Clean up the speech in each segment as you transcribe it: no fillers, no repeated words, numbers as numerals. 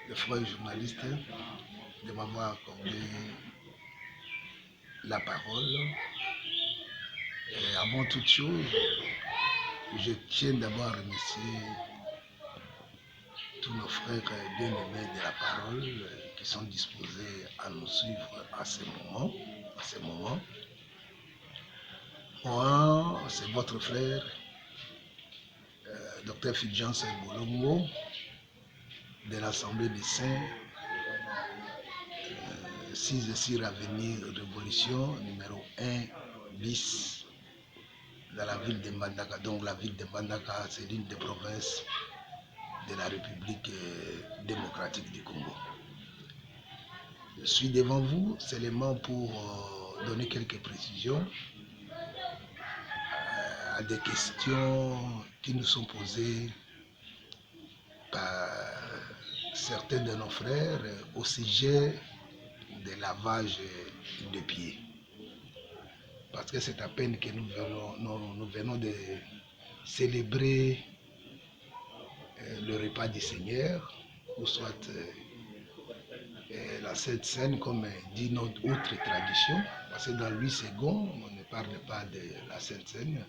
les frères journalistes de m'avoir accordé la parole. Et avant toute chose, je tiens d'abord à remercier tous nos frères bien-aimés de la parole qui sont disposés à nous suivre à ces moments. Moi, c'est votre frère, Dr Fulgence Bolongo, de l'Assemblée des Saints, 6 Avenue Révolution, numéro 1 bis, dans la ville de Mbandaka. Donc la ville de Mbandaka, c'est l'une des provinces de la République démocratique du Congo. Je suis devant vous seulement pour donner quelques précisions à des questions qui nous sont posées par certains de nos frères au sujet des lavages de pieds. Parce que c'est à peine que nous venons de célébrer le repas du Seigneur, ou soit la Sainte Seine, comme dit notre autre tradition, parce que dans Louis II, on ne parle pas de la Sainte Seine.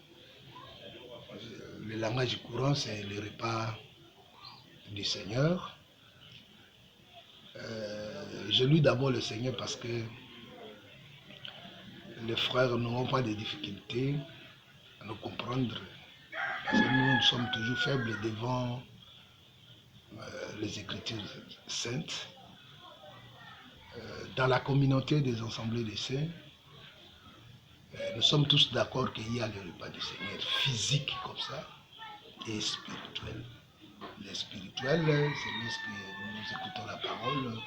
Le langage courant, c'est le repas du Seigneur. Je loue d'abord le Seigneur parce que les frères n'auront pas de difficultés à nous comprendre, parce que nous sommes toujours faibles devant les Écritures saintes. Dans la communauté des assemblées des saints, nous sommes tous d'accord qu'il y a le repas du Seigneur physique comme ça et spirituel. Le spirituel, c'est lorsque nous écoutons la parole,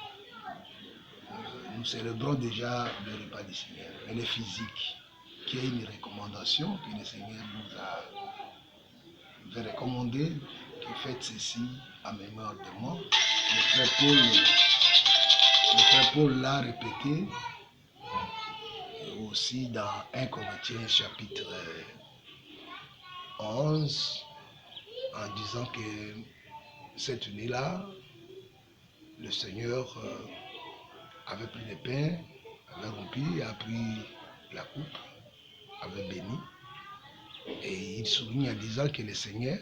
nous célébrons déjà le repas du Seigneur. Mais le physique, qui est une recommandation que le Seigneur nous a recommandé, que faites ceci en mémoire de moi. Le frère Paul l'a répété aussi dans 1 Corinthiens chapitre 11, en disant que cette nuit-là, le Seigneur avait pris le pain, avait rompu, a pris la coupe, avait béni. Et il souligne en disant que le Seigneur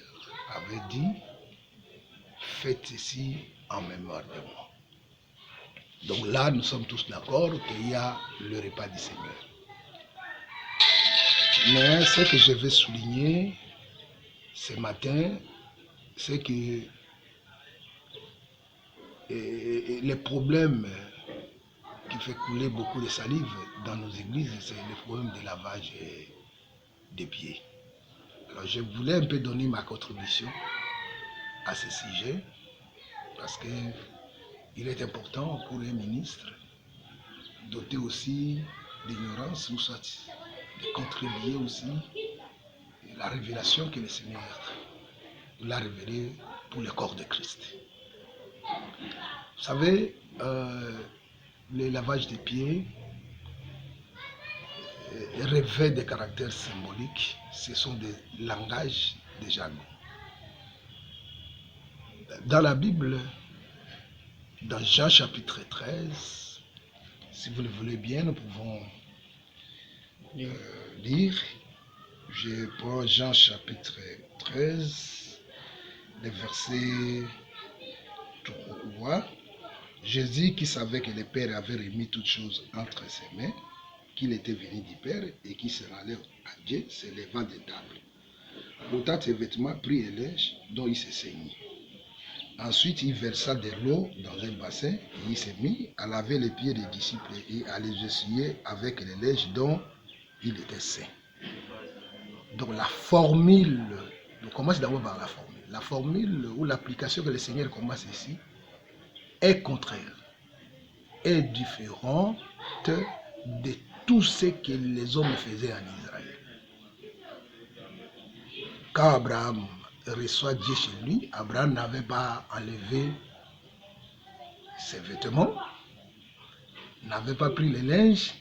avait dit, faites ceci en mémoire de moi. Donc là, nous sommes tous d'accord qu'il y a le repas du Seigneur. Mais ce que je vais souligner ce matin, c'est que les problèmes qui fait couler beaucoup de salive dans nos églises, c'est le problème de lavage des pieds. Alors je voulais un peu donner ma contribution à ce sujet, parce que il est important pour un ministre doté aussi d'ignorance, ou soit de contribuer aussi à la révélation que le Seigneur l'a révélée pour le corps de Christ. Vous savez, le lavage des pieds revêt des caractères symboliques. Ce sont des langages de jargon. Dans la Bible, dans Jean chapitre 13, si vous le voulez bien, nous pouvons lire. Je prends Jean chapitre 13, le verset 3. Jésus, qui savait que le Père avait remis toutes choses entre ses mains, qu'il était venu du Père et qui se rendait à Dieu, se levant de table, ôta ses vêtements, prit un linge dont il se saignit. Ensuite, il versa de l'eau dans un bassin et il s'est mis à laver les pieds des disciples et à les essuyer avec le linge dont il était saint. Donc la formule, on commence d'abord par la formule. La formule ou l'application que le Seigneur commence ici est contraire, est différente de tout ce que les hommes faisaient en Israël. Quand Abraham reçoit Dieu chez lui, Abraham n'avait pas enlevé ses vêtements, n'avait pas pris le linge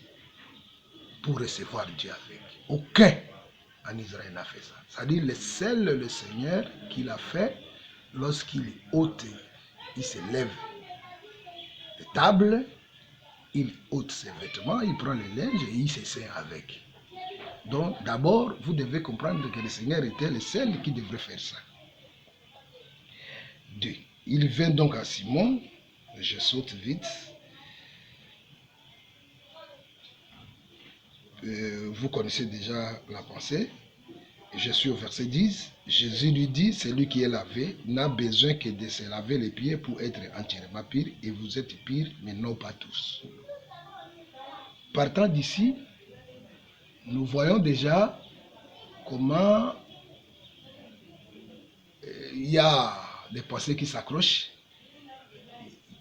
pour recevoir Dieu avec. Aucun en Israël n'a fait ça. C'est-à-dire seul le Seigneur qui l'a fait lorsqu'il ôte, il se lève table, il ôte ses vêtements, il prend le linge et il se sert avec. Donc d'abord, vous devez comprendre que le Seigneur était le seul qui devrait faire ça. 2. Il vint donc à Simon, je saute vite. Vous connaissez déjà la pensée. Je suis au verset 10. Jésus lui dit, celui qui est lavé n'a besoin que de se laver les pieds pour être entièrement pur, et vous êtes purs, mais non pas tous. Partant d'ici, nous voyons déjà comment il y a des pensées qui s'accrochent,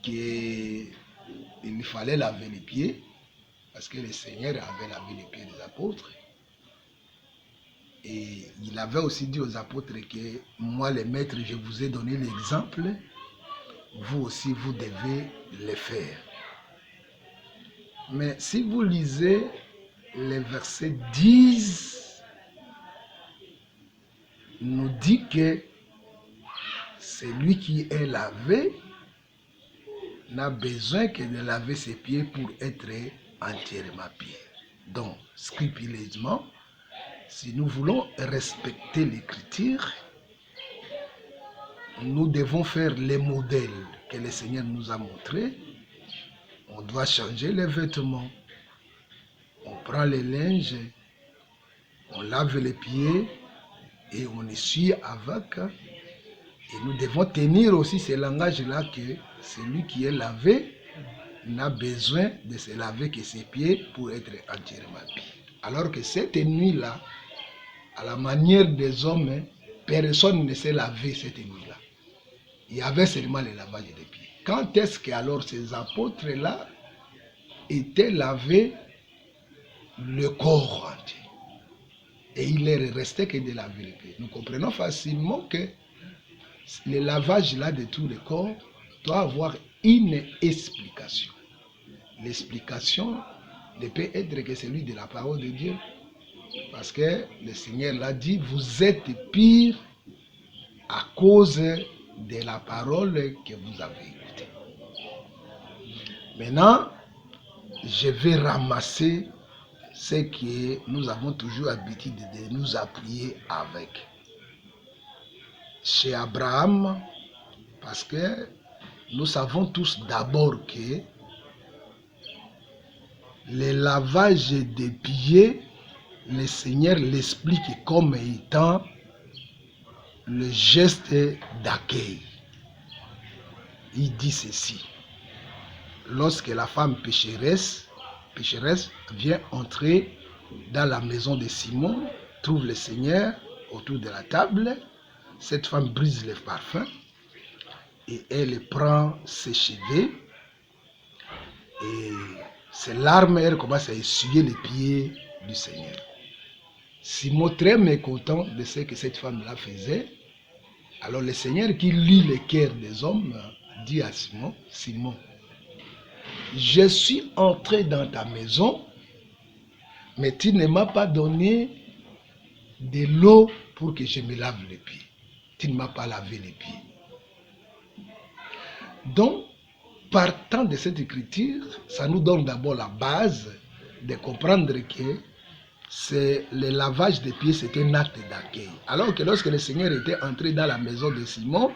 qu'il fallait laver les pieds, parce que le Seigneur avait lavé les pieds des apôtres. Et il avait aussi dit aux apôtres que moi, les maîtres, je vous ai donné l'exemple, vous aussi, vous devez le faire. Mais si vous lisez les versets 10, nous dit que celui qui est lavé n'a besoin que de laver ses pieds pour être entièrement pur. Donc, scrupuleusement, si nous voulons respecter l'Écriture, nous devons faire les modèles que le Seigneur nous a montrés. On doit changer les vêtements. On prend les linges, on lave les pieds et on essuie avec. Et nous devons tenir aussi ce langage-là que celui qui est lavé n'a besoin de se laver que ses pieds pour être entièrement pur. Alors que cette nuit-là, à la manière des hommes, personne ne s'est lavé cette nuit-là. Il y avait seulement le lavage des pieds. Quand est-ce que alors ces apôtres-là étaient lavés le corps entier? Et il ne restait que de laver les pieds. Nous comprenons facilement que le lavage-là de tout le corps doit avoir une explication. L'explication ne peut être que celui de la parole de Dieu. Parce que le Seigneur l'a dit, vous êtes purs à cause de la parole que vous avez écoutée. Maintenant, je vais ramasser ce que nous avons toujours l'habitude de nous appuyer avec. Chez Abraham, parce que nous savons tous d'abord que le lavage des pieds, le Seigneur l'explique comme étant le geste d'accueil. Il dit ceci: lorsque la femme pécheresse vient entrer dans la maison de Simon, trouve le Seigneur autour de la table, cette femme brise le parfum et elle prend ses cheveux et ses larmes, elle commence à essuyer les pieds du Seigneur. Simon, très mécontent de ce que cette femme-là faisait, alors le Seigneur qui lit les cœurs des hommes dit à Simon, Simon, je suis entré dans ta maison, mais tu ne m'as pas donné de l'eau pour que je me lave les pieds. Tu ne m'as pas lavé les pieds. Donc, partant de cette écriture, ça nous donne d'abord la base de comprendre que c'est le lavage des pieds, c'est un acte d'accueil. Alors que lorsque le Seigneur était entré dans la maison de Simon,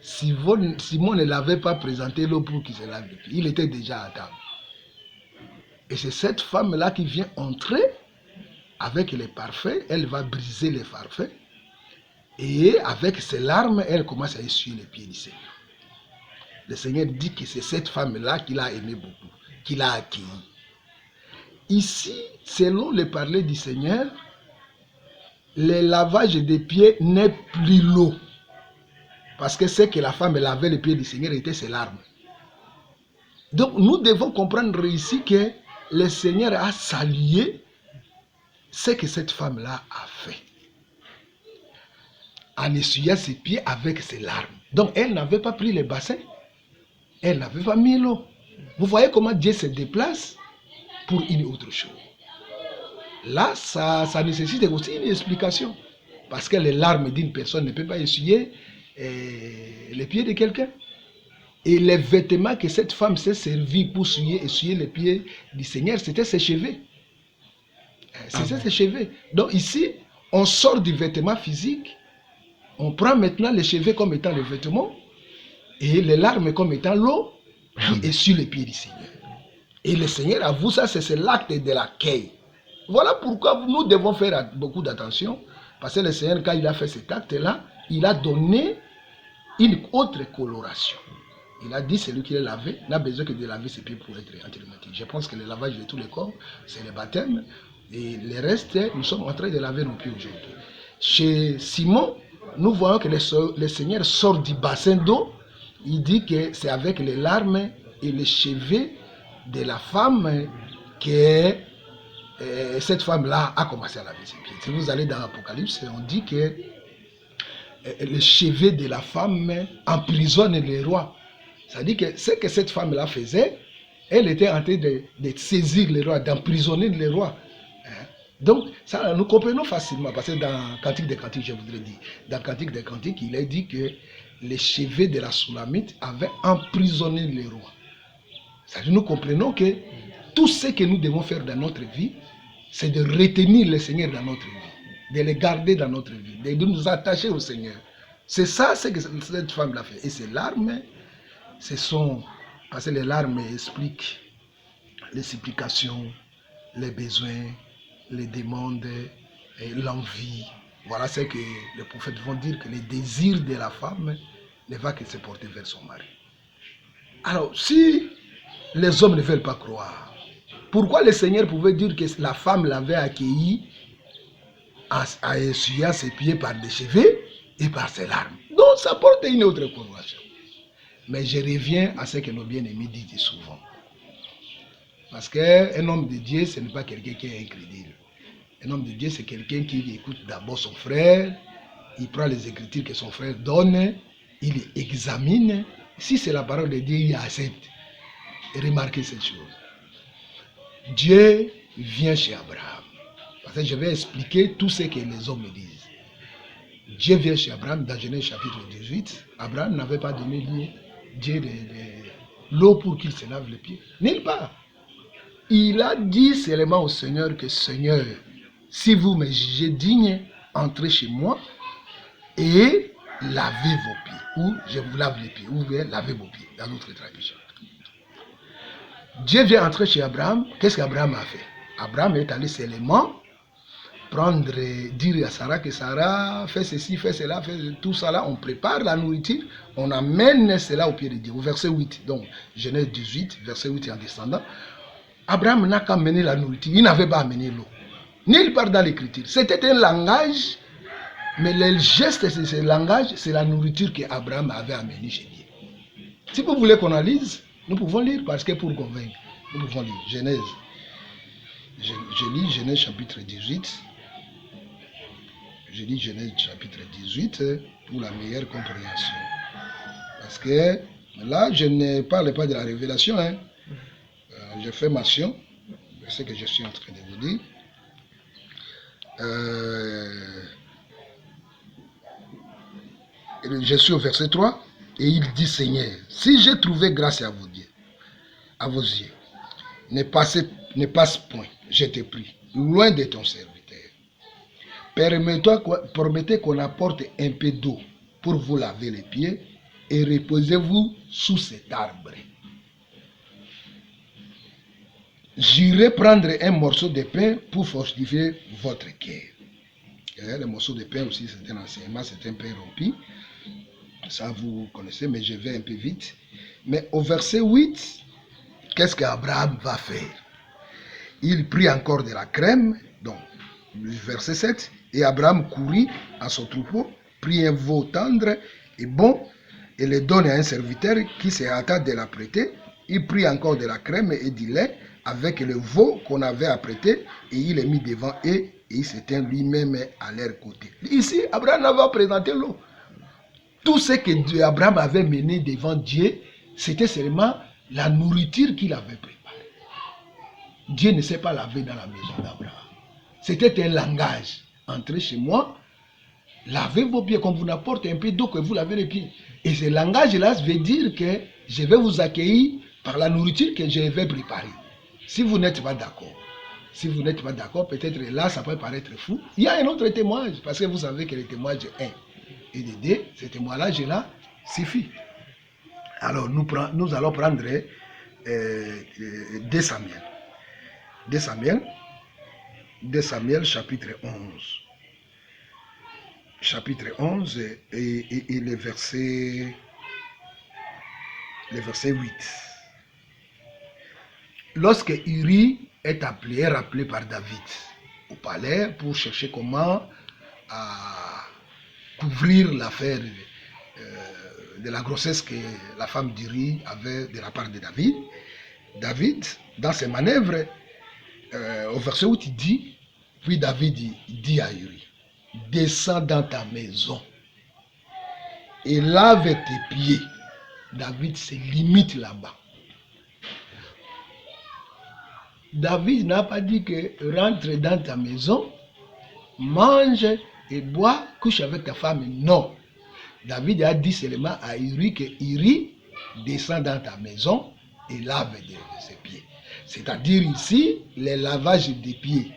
Simon ne l'avait pas présenté l'eau pour qu'il se lave les pieds. Il était déjà à table. Et c'est cette femme-là qui vient entrer avec les parfums. Elle va briser les parfums. Et avec ses larmes, elle commence à essuyer les pieds du Seigneur. Le Seigneur dit que c'est cette femme-là qu'il a aimé beaucoup, qu'il a accueilli. Ici, selon le parler du Seigneur, le lavage des pieds n'est plus l'eau. Parce que c'est que la femme lavait les pieds du Seigneur était ses larmes. Donc nous devons comprendre ici que le Seigneur a salué ce que cette femme-là a fait. En essuyant ses pieds avec ses larmes. Donc elle n'avait pas pris le bassin. Elle n'avait pas mis l'eau. Vous voyez comment Dieu se déplace pour une autre chose. Là, ça nécessite aussi une explication. Parce que les larmes d'une personne ne peuvent pas essuyer les pieds de quelqu'un. Et les vêtements que cette femme s'est servi pour essuyer les pieds du Seigneur, c'était ses cheveux. C'était ses cheveux. Donc ici, on sort du vêtement physique, on prend maintenant les cheveux comme étant le vêtement et les larmes comme étant l'eau qui essuie les pieds du Seigneur. Et le Seigneur avoue ça, c'est l'acte de l'accueil. Voilà pourquoi nous devons faire beaucoup d'attention, parce que le Seigneur, quand il a fait cet acte-là, il a donné une autre coloration. Il a dit, celui qui est lavé n'a besoin que de laver ses pieds pour être antibiotique. Je pense que le lavage de tous les corps, c'est le baptême. Et le reste, nous sommes en train de laver nos pieds aujourd'hui. Chez Simon, nous voyons que le Seigneur sort du bassin d'eau. Il dit que c'est avec les larmes et les cheveux de la femme que cette femme-là a commencé à laver ses pieds. Si vous allez dans l'Apocalypse, on dit que les cheveux de la femme emprisonnent les rois. Ça dit que ce que cette femme-là faisait, elle était en train de saisir les rois, d'emprisonner les rois. Donc, ça, nous comprenons facilement, parce que dans Cantique des Cantiques, je voudrais dire, dans Cantique des Cantiques, il est dit que les cheveux de la Soulamite avaient emprisonné les rois. Ça dit, nous comprenons que tout ce que nous devons faire dans notre vie, c'est de retenir le Seigneur dans notre vie, de le garder dans notre vie, de nous attacher au Seigneur. C'est ça ce que cette femme-là fait. Et ces larmes, ce sont, parce que les larmes expliquent les supplications, les besoins, les demandes, l'envie. Voilà ce que les prophètes vont dire, que les désirs de la femme ne va que se porter vers son mari. Alors, si les hommes ne veulent pas croire, pourquoi le Seigneur pouvait dire que la femme l'avait accueilli en essuyant ses pieds par des cheveux et par ses larmes? Donc, ça porte une autre coloration. Mais je reviens à ce que nos bien-aimés disent souvent. Parce qu'un homme de Dieu, ce n'est pas quelqu'un qui est incrédule. Un homme de Dieu, c'est quelqu'un qui écoute d'abord son frère, il prend les écritures que son frère donne, il les examine. Si c'est la parole de Dieu, il accepte. Et remarquez cette chose. Dieu vient chez Abraham. Parce que je vais expliquer tout ce que les hommes disent. Dieu vient chez Abraham dans Genèse chapitre 18. Abraham n'avait pas donné Dieu de l'eau pour qu'il se lave les pieds. Nulle part. Il a dit seulement au Seigneur que Seigneur, si vous me jugez digne, entrez chez moi et lavez vos pieds. Ou je vous lave les pieds. Ou bien lavez vos pieds dans notre tradition. Dieu vient entrer chez Abraham. Qu'est-ce qu'Abraham a fait? Abraham est allé seulement dire à Sarah que Sarah fait ceci, fait cela, fait tout ça là. On prépare la nourriture, on amène cela au pied de Dieu. Au verset 8, donc Genèse 18, verset 8 et en descendant. Abraham n'a qu'à amener la nourriture, il n'avait pas amené l'eau. Nulle part dans l'écriture. C'était un langage, mais le geste de ce langage, c'est la nourriture qu'Abraham avait amenée chez Dieu. Si vous voulez qu'on analyse, nous pouvons lire, parce que pour convaincre, nous pouvons lire Genèse. Je lis Genèse chapitre 18. Je lis Genèse chapitre 18 pour la meilleure compréhension. Parce que là, je ne parle pas de la révélation. Je fais mention de ce que je suis en train de vous dire. Je suis au verset 3. Et il dit, Seigneur, si j'ai trouvé grâce à vos yeux, ne passe point, je te prie, loin de ton serviteur. Permettez qu'on apporte un peu d'eau pour vous laver les pieds et reposez-vous sous cet arbre. J'irai prendre un morceau de pain pour fortifier votre cœur. Le morceau de pain aussi, c'est un enseignement, c'est un pain rompu. Ça, vous connaissez, mais je vais un peu vite. Mais au verset 8, qu'est-ce qu'Abraham va faire? Il prit encore de la crème. Donc, verset 7. Et Abraham courut à son troupeau, prit un veau tendre et bon, et le donne à un serviteur qui se hâta de l'apprêter. Il prit encore de la crème et du lait avec le veau qu'on avait apprêté, et il le mit devant eux, et il s'éteint lui-même à leur côté. Ici, Abraham avait présenté l'eau. Tout ce que Abraham avait mené devant Dieu, c'était seulement la nourriture qu'il avait préparée. Dieu ne s'est pas lavé dans la maison d'Abraham. C'était un langage. Entrez chez moi, lavez vos pieds, comme vous n'apportez un peu d'eau que vous lavez les pieds. Et ce langage-là veut dire que je vais vous accueillir par la nourriture que je vais préparer. Si vous n'êtes pas d'accord, peut-être là, ça peut paraître fou. Il y a un autre témoignage, parce que vous savez que le témoignage de 1 et de 2, ce témoignage-là suffit. Alors, nous allons prendre 2 Samuel. 2 Samuel, chapitre 11. Chapitre 11 et le verset 8. Lorsque Uri est rappelé par David au palais pour chercher comment couvrir l'affaire de la grossesse que la femme d'Uri avait de la part de David. David, dans ses manœuvres, au verset 8, il dit, puis David dit à Uri, descends dans ta maison et lave tes pieds. David se limite là-bas. David n'a pas dit que rentre dans ta maison, mange et bois, couche avec ta femme. Non. David a dit seulement à Uri que Uri descend dans ta maison et lave ses pieds. C'est-à-dire ici, le lavage des pieds,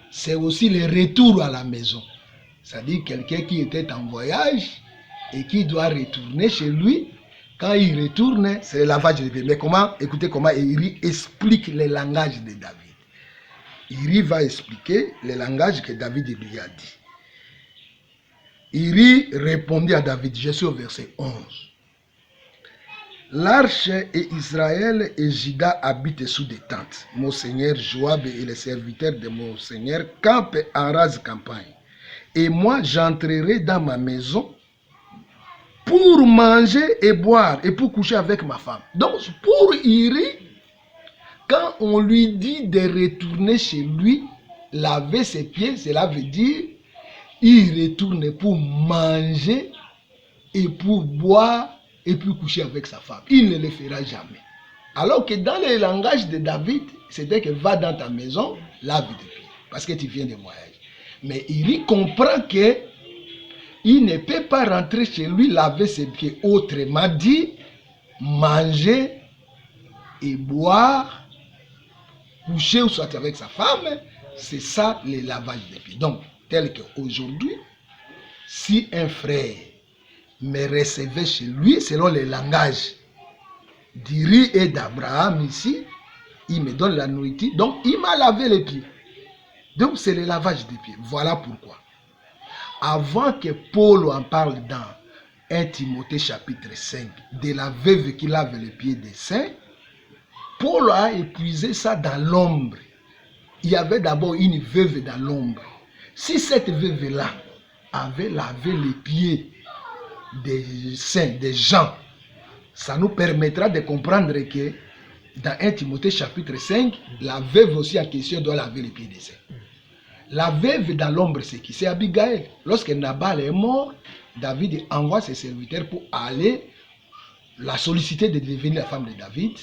c'est aussi le retour à la maison. C'est-à-dire quelqu'un qui était en voyage et qui doit retourner chez lui. Quand il retourne, c'est le lavage des pieds. Mais écoutez comment Uri explique le langage de David. Uri va expliquer le langage que David lui a dit. Uri répondit à David, je suis au verset 11. L'arche et Israël et Juda habitent sous des tentes. Mon seigneur Joab et les serviteurs de mon seigneur campent en rase campagne. Et moi, j'entrerai dans ma maison pour manger et boire et pour coucher avec ma femme. Donc, pour Uri, quand on lui dit de retourner chez lui, laver ses pieds, cela veut dire il retourne pour manger et pour boire et pour coucher avec sa femme. Il ne le fera jamais. Alors que dans le langage de David, c'était que va dans ta maison, lave tes pieds, parce que tu viens de voyage. Mais Uri comprend que il ne peut pas rentrer chez lui laver ses pieds. Autrement dit, manger et boire, coucher ou soit avec sa femme, c'est ça le lavage des pieds. Donc, tel qu'aujourd'hui, si un frère me recevait chez lui, selon le langage d'Uri et d'Abraham ici, il me donne la nourriture, donc il m'a lavé les pieds. Donc, c'est le lavage des pieds. Voilà pourquoi. Avant que Paul en parle dans 1 Timothée chapitre 5, de la veuve qui lave les pieds des saints, Paul a épuisé ça dans l'ombre. Il y avait d'abord une veuve dans l'ombre. Si cette veuve-là avait lavé les pieds des saints, des gens, ça nous permettra de comprendre que dans 1 Timothée chapitre 5, la veuve aussi en question doit laver les pieds des saints. La veuve dans l'ombre, c'est qui? C'est Abigail. Lorsque Nabal est mort, David envoie ses serviteurs pour aller la solliciter de devenir la femme de David.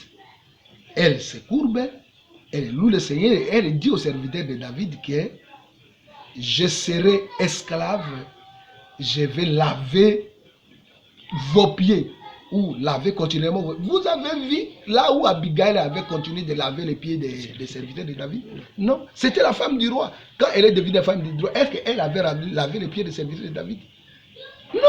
Elle se courbe, elle loue le Seigneur et elle dit aux serviteurs de David que je serai esclave, je vais laver vos pieds ou laver continuellement. Vous avez vu là où Abigail avait continué de laver les pieds des serviteurs de David? Non, c'était la femme du roi. Quand elle est devenue la femme du roi, est-ce qu'elle avait lavé les pieds des serviteurs de David? Non,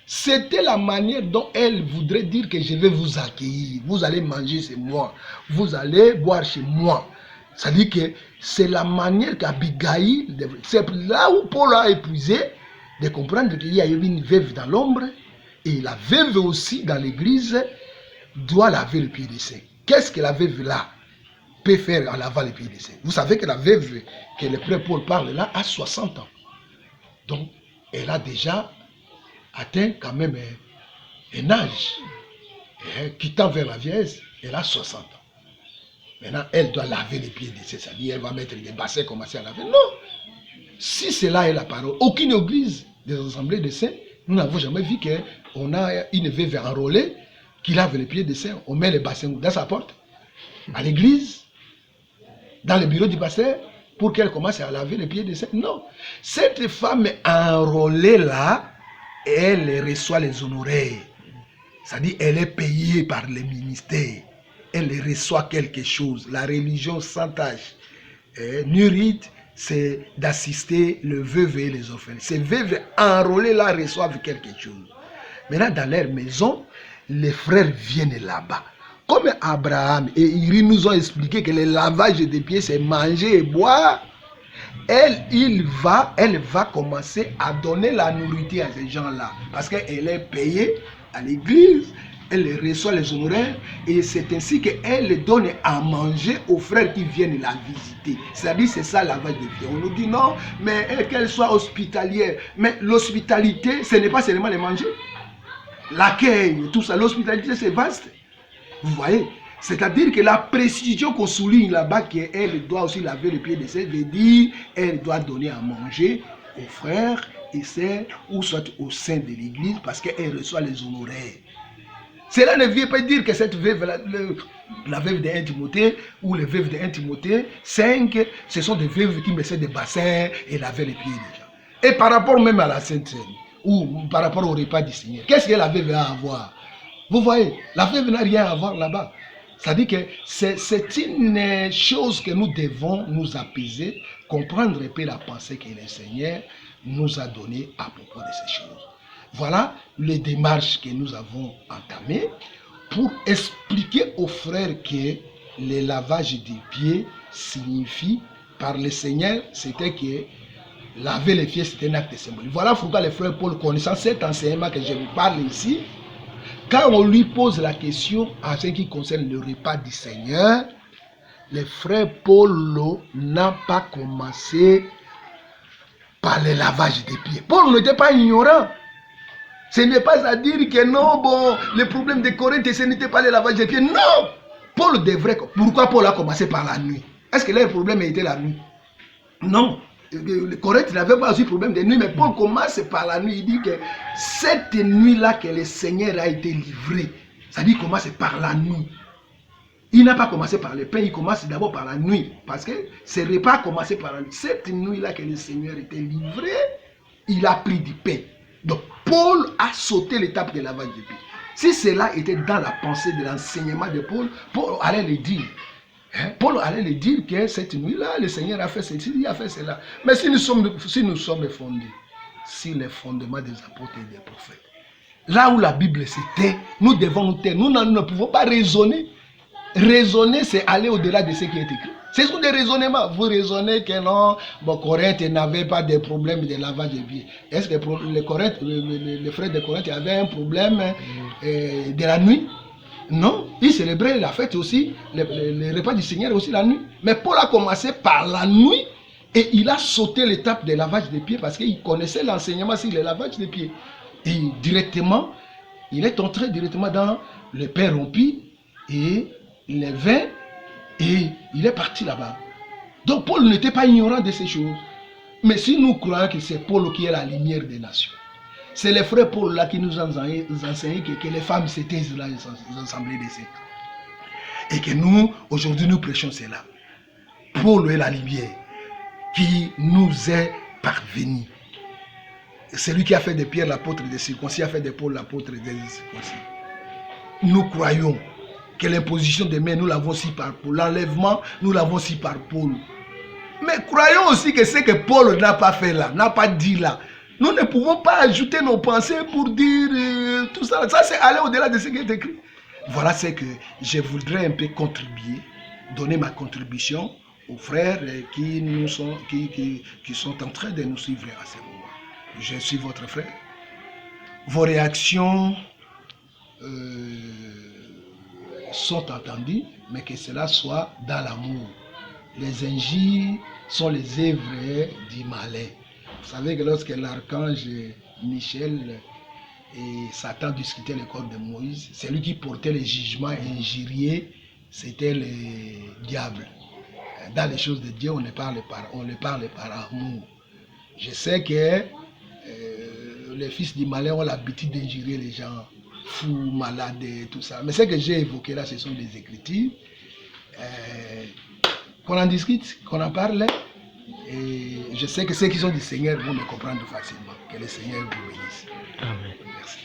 c'était la manière dont elle voudrait dire que je vais vous accueillir, vous allez manger chez moi, vous allez boire chez moi. C'est-à-dire que c'est la manière qu'Abigail, c'est là où Paul a épuisé de comprendre qu'il y a une veuve dans l'ombre. Et la veuve aussi dans l'église doit laver les pieds des saints. Qu'est-ce que la veuve là peut faire en lavant les pieds des saints? Vous savez que la veuve que le frère Paul parle là a 60 ans. Donc, elle a déjà atteint quand même un âge. Quittant vers la vieillesse, elle a 60 ans. Maintenant, elle doit laver les pieds des saints. C'est-à-dire, elle va mettre des bassins et commencer à laver. Non! Si cela est la parole, aucune église des assemblées de saints, nous n'avons jamais vu qu'on a une veuve enrôlée qui lave les pieds des saints. On met les bassins dans sa porte, à l'église, dans le bureau du pasteur, pour qu'elle commence à laver les pieds des saints. Non. Cette femme enrôlée là, elle reçoit les honoraires. C'est-à-dire elle est payée par les ministères. Elle reçoit quelque chose. La religion sans tâche. Nul rite, c'est d'assister le veuve et les orphelins. Ces veuves enrôlées là reçoivent quelque chose. Maintenant, dans leur maison, les frères viennent là-bas. Comme Abraham et Iri nous ont expliqué que le lavage des pieds, c'est manger et boire, elle va commencer à donner la nourriture à ces gens-là. Parce qu'elle est payée à l'église, elle reçoit les honoraires et c'est ainsi qu'elle donne à manger aux frères qui viennent la visiter. C'est-à-dire, c'est ça lavage des pieds. On nous dit non, mais qu'elle soit hospitalière. Mais l'hospitalité, ce n'est pas seulement les manger. L'accueil, tout ça, l'hospitalité, c'est vaste. Vous voyez? C'est-à-dire que la précision qu'on souligne là-bas, qu'elle doit aussi laver les pieds de ses, veut dire qu'elle doit donner à manger aux frères et sœurs, ou soit au sein de l'église, parce qu'elle reçoit les honoraires. Cela ne vient pas dire que cette veuve, la veuve de 1 Timothée, ou les veuves de 1 Timothée 5, ce sont des veuves qui mettaient des bassins et lavaient les pieds des gens. Et par rapport même à la Sainte Seine, ou par rapport au repas du Seigneur, qu'est-ce que la veuve a à voir? Vous voyez, la veuve n'a rien à voir là-bas. C'est-à-dire que c'est une chose que nous devons nous apaiser, comprendre un peu la pensée que le Seigneur nous a donnée à propos de ces choses. Voilà les démarches que nous avons entamées pour expliquer aux frères que le lavage des pieds signifie, par le Seigneur, c'était que laver les pieds, c'était un acte symbolique. Voilà pourquoi les frères Paul, connaissant cet enseignement que je vous parle ici, quand on lui pose la question en ce qui concerne le repas du Seigneur, le frère Paul n'a pas commencé par le lavage des pieds. Paul n'était pas ignorant. Ce n'est pas à dire que non, bon, le problème de Corinthe, ce n'était pas le lavage des pieds. Non! Paul devrait. Pourquoi Paul a commencé par la nuit? Est-ce que leur problème était la nuit? Non. Le Corinthe n'avait pas aussi problème de nuit, mais Paul commence par la nuit. Il dit que cette nuit-là que le Seigneur a été livré, c'est-à-dire qu'il commence par la nuit. Il n'a pas commencé par le pain, il commence d'abord par la nuit. Parce que ce repas a commencé par la nuit. Cette nuit-là que le Seigneur était livré, il a pris du pain. Donc Paul a sauté l'étape de lavage des pieds. Si cela était dans la pensée de l'enseignement de Paul, Paul allait le dire. Paul allait le dire que cette nuit-là, le Seigneur a fait ceci, il a fait cela. Mais si nous sommes fondés sur les fondements des apôtres et des prophètes, là où la Bible s'était, nous devons nous taire. Nous ne pouvons pas raisonner. Raisonner, c'est aller au-delà de ce qui est écrit. Ce sont des raisonnements. Vous raisonnez que non, bon, Corinthe n'avait pas de problème de lavage des pieds. Est-ce que les frères de Corinthe avaient un problème de la nuit? Non, ils célébraient la fête aussi, le repas du Seigneur aussi la nuit. Mais Paul a commencé par la nuit et il a sauté l'étape de lavage des pieds parce qu'il connaissait l'enseignement sur le lavage des pieds. Et directement, il est entré directement dans le pain rompu et le vin et il est parti là-bas. Donc Paul n'était pas ignorant de ces choses. Mais si nous croyons que c'est Paul qui est la lumière des nations, c'est les frères Paul là qui nous ont enseigné que les femmes se taisent là aux assemblées des sectes. Et que nous, aujourd'hui, nous prêchons cela. Paul est la lumière qui nous est parvenue. C'est lui qui a fait de Pierre l'apôtre des circoncis, a fait de Paul l'apôtre des circoncis. Nous croyons que l'imposition des mains, nous l'avons aussi par Paul. L'enlèvement, nous l'avons aussi par Paul. Mais croyons aussi que ce que Paul n'a pas fait là, n'a pas dit là, nous ne pouvons pas ajouter nos pensées pour dire tout ça. Ça, c'est aller au-delà de ce qui est écrit. Voilà ce que je voudrais un peu contribuer, donner ma contribution aux frères qui sont en train de nous suivre à ce moment. Je suis votre frère. Vos réactions sont entendues, mais que cela soit dans l'amour. Les injures sont les œuvres du malin. Vous savez que lorsque l'archange Michel et Satan discutaient le corps de Moïse, celui qui portait les jugements injuriés, c'était le diable. Dans les choses de Dieu, on les parle par amour. Je sais que les fils du malin ont l'habitude d'injurer les gens, fous, malades et tout ça. Mais ce que j'ai évoqué là, ce sont des écritures. Qu'on en discute, qu'on en parle. Et je sais que ceux qui sont du Seigneur vont me comprendre facilement. Que le Seigneur vous bénisse. Amen. Merci.